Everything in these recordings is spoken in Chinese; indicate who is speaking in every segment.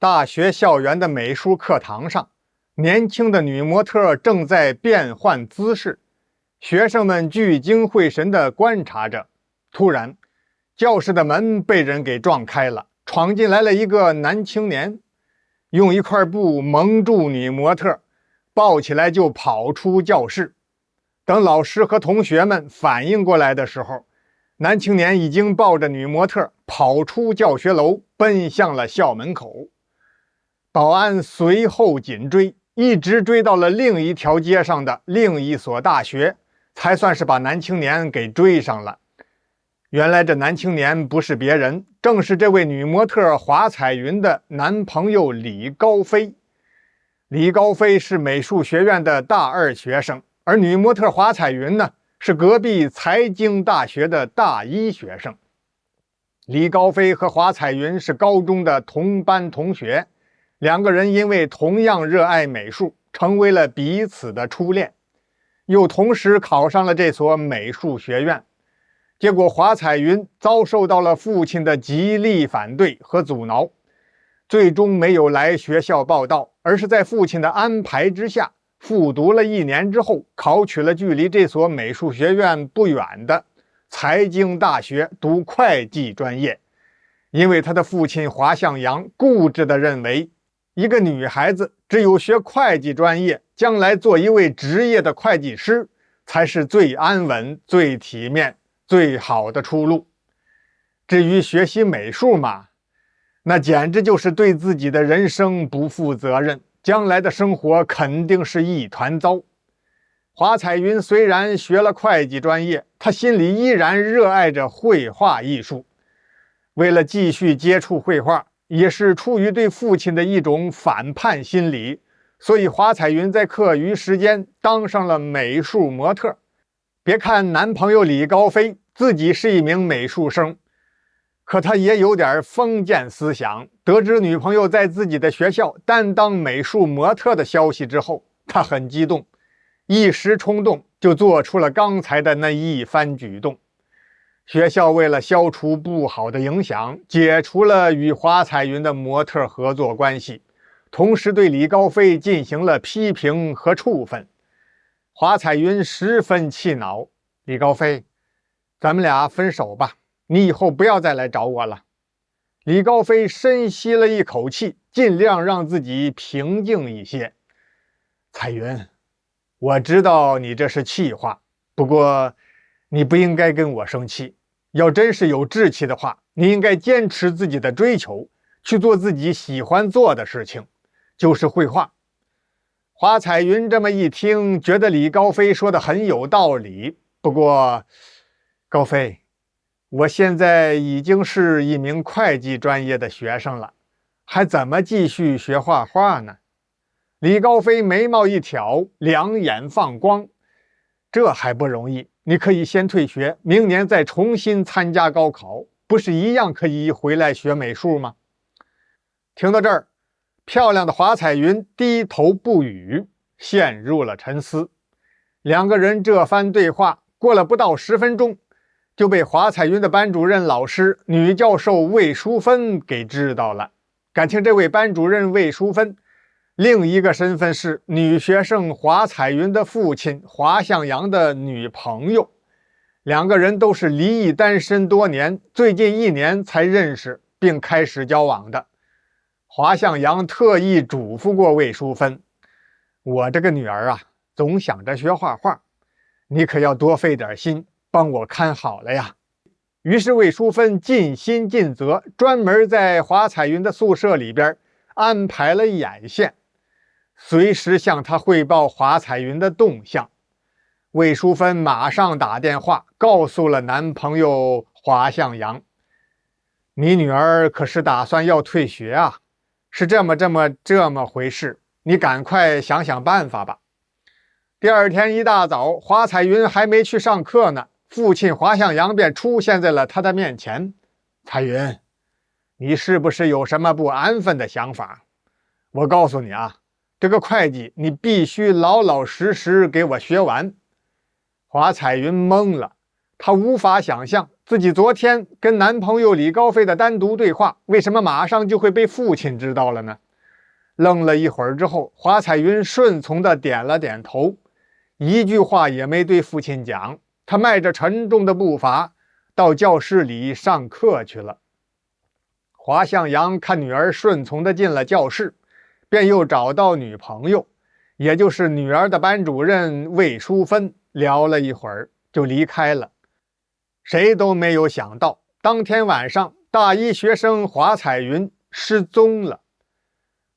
Speaker 1: 大學校園的美術課堂上，年輕的女模特正在變換姿勢，學生們聚精會神地觀察着。突然，教室的門被人給撞開了，闖進來了一個男青年，用一塊布蒙住女模特，抱起來就跑出教室。等老師和同學們反應過來的時候，男青年已經抱着女模特跑出教學樓，奔向了校门口。保安隨後緊追，一直追到了另一條街上的另一所大學，才算是把男青年給追上了。原來這男青年不是別人，正是這位女模特華彩雲的男朋友李高飛。李高飛是美術學院的大二學生，而女模特華彩雲呢，是隔壁財經大學的大一學生。李高飛和華彩雲是高中的同班同學，兩個人因為同樣熱愛美術，成為了彼此的初戀，又同時考上了這所美術學院。結果華彩雲遭受到了父親的極力反對和阻撓，最終沒有來學校報到，而是在父親的安排之下，復讀了1年之後，考取了距離這所美術學院不遠的財經大學讀會計專業。因為他的父親華向陽固執地認為，一個女孩子只有學會計專業，將來做一位職業的會計師，才是最安穩、最體面、最好的出路。至於學習美術嘛，那簡直就是對自己的人生不負責任，將來的生活肯定是一團糟。華彩雲雖然學了會計專業，她心裡依然熱愛着繪畫藝術。為了繼續接觸繪畫，也是出於對父親的一種反叛心理，所以華彩雲在課餘時間當上了美術模特。別看男朋友李高飛自己是一名美術生，可他也有點封建思想。得知女朋友在自己的學校擔當美術模特的消息之後，他很激動，一時衝動就做出了剛才的那一番舉動。學校為了消除不好的影響，解除了與華彩雲的模特合作關係，同時對李高飛進行了批評和處分。華彩雲十分氣惱，李高飛，咱們倆分手吧，你以後不要再來找我了。李高飛深吸了一口气，盡量讓自己平靜一些。彩雲，我知道你這是氣話，不過你不應該跟我生氣。要真是有志氣的話，你應該堅持自己的追求，去做自己喜歡做的事情，就是繪畫。華彩雲這麼一聽，覺得李高飛說的很有道理。不過，高飛，我現在已經是一名會計專業的學生了，還怎麼繼續學畫畫呢？李高飛眉毛一挑，兩眼放光，這還不容易。你可以先退學，明年再重新參加高考，不是一樣可以回來學美術嗎？聽到這兒，漂亮的華彩雲低頭不語，陷入了沉思。兩個人這番對話過了不到10分鐘，就被華彩雲的班主任老師女教授魏淑芬給知道了。感情这位班主任魏淑芬，另一個身份是女學生華彩雲的父親華向陽的女朋友，兩個人都是離異單身多年，最近1年才認識並開始交往的。華向陽特意囑咐過魏淑芬，我這個女兒啊，總想着學畫畫，你可要多費點心，幫我看好了呀。於是魏淑芬盡心盡責，專門在華彩雲的宿舍裡邊安排了眼線，隨時向他匯報華彩雲的動向。魏淑芬馬上打電話告訴了男朋友華向陽，你女兒可是打算要退學啊，是這麼回事，你趕快想想辦法吧。第二天一大早，華彩雲還沒去上課呢，父親華向陽便出現在了他的面前。彩雲，你是不是有什麼不安分的想法？我告訴你啊，這個會計你必須老老實實給我學完。華彩雲懵了，她無法想象自己昨天跟男朋友李高飞的单獨對話，為什麼馬上就會被父親知道了呢？愣了一會兒之後，華彩雲順從地點了點頭，一句話也沒對父親講。他邁着沉重的步伐到教室裡上課去了。華向陽看女兒順從地進了教室，便又找到女朋友，也就是女兒的班主任魏淑芬，聊了一會兒就離開了。誰都沒有想到，當天晚上大一學生華彩雲失蹤了。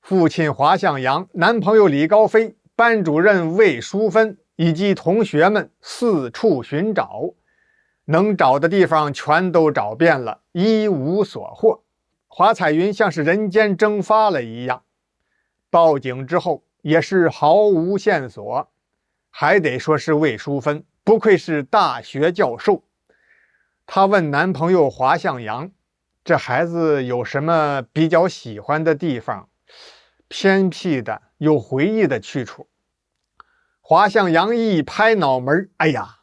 Speaker 1: 父親華向陽、男朋友李高飛、班主任魏淑芬以及同學們四處尋找，能找的地方全都找遍了，一無所獲。華彩雲像是人間蒸發了一樣，報警之後也是毫無線索。還得說是魏淑芬，不愧是大學教授。她問男朋友華向陽，這孩子有什麼比較喜歡的地方，偏僻的有回憶的去處。華向陽一拍腦門，哎呀，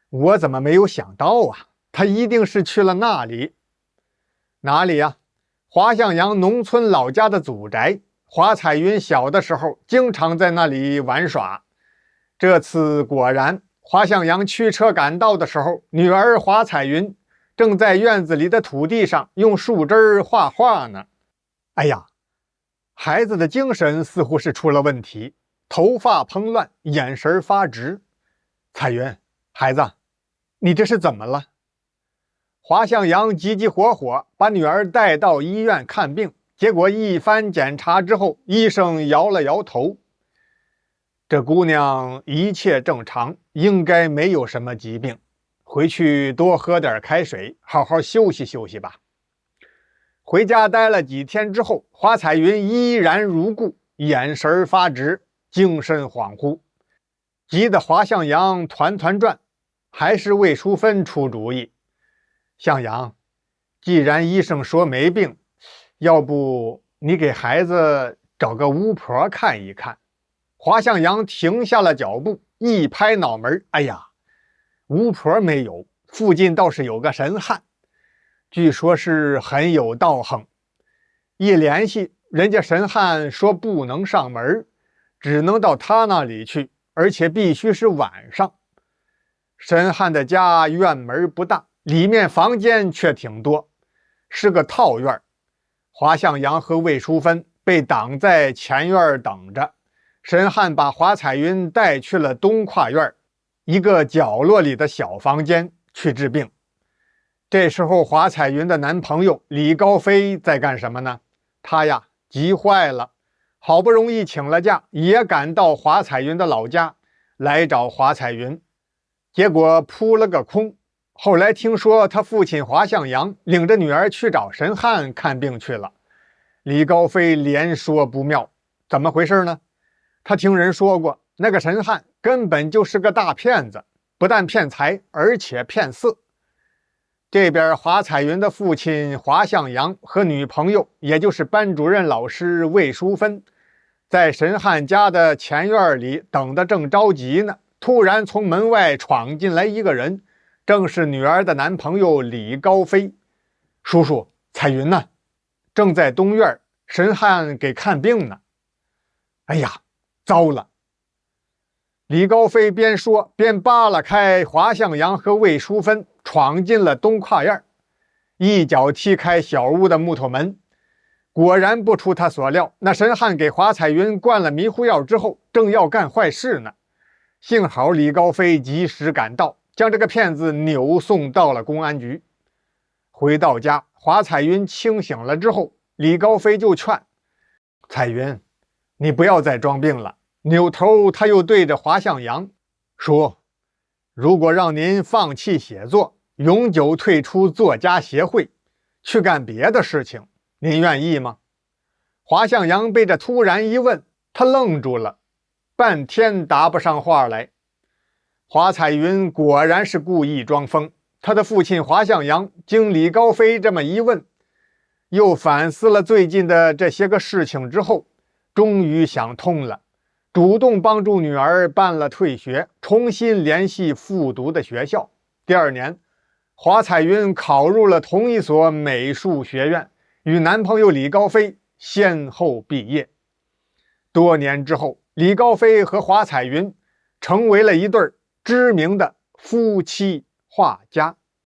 Speaker 1: 我怎麼沒有想到啊，他一定是去了那裡。哪裡呀？華向陽農村老家的祖宅，華彩雲小的時候經常在那裡玩耍。這次果然，華向陽驅車趕到的時候，女兒華彩雲正在院子裡的土地上用樹枝畫畫呢。哎呀，孩子的精神似乎是出了問題，頭髮蓬亂，眼神發直。彩雲，孩子，你這是怎麼了？華向陽急急火火把女兒帶到醫院看病，結果一番檢查之後，醫生搖了搖頭，這姑娘一切正常，應該沒有什麼疾病，回去多喝點開水，好好休息休息吧。回家待了幾天之後，華彩雲依然如故，眼神發直，精神恍惚，急得華向陽團團轉。還是魏淑芬出主意，向陽，既然醫生說沒病，要不你給孩子找個巫婆看一看。華向陽停下了腳步，一拍腦門，哎呀，巫婆沒有，附近倒是有個神漢，據說是很有道行。一聯繫，人家神漢說不能上門，只能到他那裡去，而且必須是晚上。神漢的家院門不大，裡面房間卻挺多，是個套院。華向陽和魏淑芬被擋在前院等着，神漢把華彩雲帶去了東跨院一個角落裡的小房間去治病。這時候華彩雲的男朋友李高飛在幹什麼呢？他呀急壞了，好不容易請了假，也趕到華彩雲的老家來找華彩雲，結果撲了個空。後來聽說他父親華向陽領着女兒去找神漢看病去了。李高飛連說不妙，怎麼回事呢？他聽人說過，那個神漢根本就是個大騙子，不但騙財，而且騙色。這邊華彩雲的父親華向陽和女朋友，也就是班主任老師魏淑芬，在神漢家的前院裡等得正着急呢。突然從門外闖進來一個人，正是女兒的男朋友李高飛。叔叔，彩雲呢？正在東院，神漢給看病呢。哎呀，糟了！李高飞邊說邊扒拉開華向陽和魏淑芬，闖進了東跨院，一腳踢開小屋的木頭門。果然不出他所料，那神漢給華彩雲灌了迷糊藥之後，正要幹壞事呢。幸好李高飞及時趕到，将這個騙子扭送到了公安局。回到家，華彩雲清醒了之後，李高飛就勸彩雲，你不要再裝病了。扭頭他又對着華向陽說，如果讓您放棄寫作，永久退出作家協會，去幹別的事情，您願意嗎？華向陽被這突然一問，他愣住了，半天答不上話來。華彩雲果然是故意裝瘋，他的父親華向陽經李高飞這麼一問，又反思了最近的這些個事情之後，終於想通了，主動幫助女兒辦了退學，重新聯繫復讀的學校。第二年，華彩雲考入了同一所美術學院，與男朋友李高飛先後畢業。多年之後，李高飛和華彩雲成為了一對知名的夫妻畫家。